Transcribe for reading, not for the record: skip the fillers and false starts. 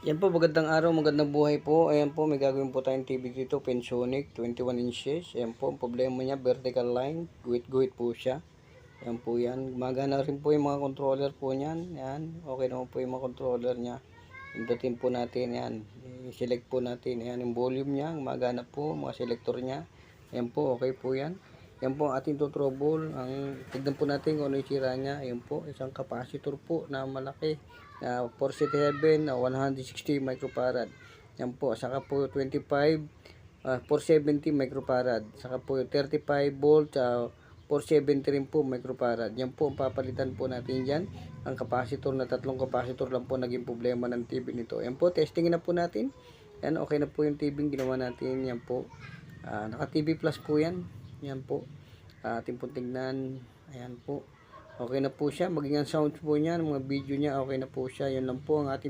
Yan po, magandang araw, magandang buhay po. Ayan po, may gagawin po tayong TV dito, Pensonic, 21 inches. Ayan po, ang problema niya, vertical line, guhit-guhit po siya. Ayan po yan. Magana rin po yung mga controller po niyan. Ayan, okay naman po yung mga controller niya. Pindutin po natin, yan. I-select po natin, ayan, yung volume niya, magana po, mga selector niya. Ayan po, okay po yan. Yan po ang ating trouble. Tignan po natin kung ano yung sira niya. Ayan po, isang capacitor po na malaki na 477 na 160 microfarad. Yan po, saka po 25 470 microfarad. Saka po 35 volt 470 rin po microfarad. Yan po ang papalitan po natin diyan. Ang capacitor na tatlong capacitor lang po naging problema ng TV nito. Yan po, testing na po natin. Yan, okay na po yung TV ginawa natin. Yan po. Naka TV Plus po yan. Yan po. Ating po tignan. Ayan po. Okay na po siya. Maging ang sounds po niya, mga video niya, okay na po siya. Yan lang po ang ating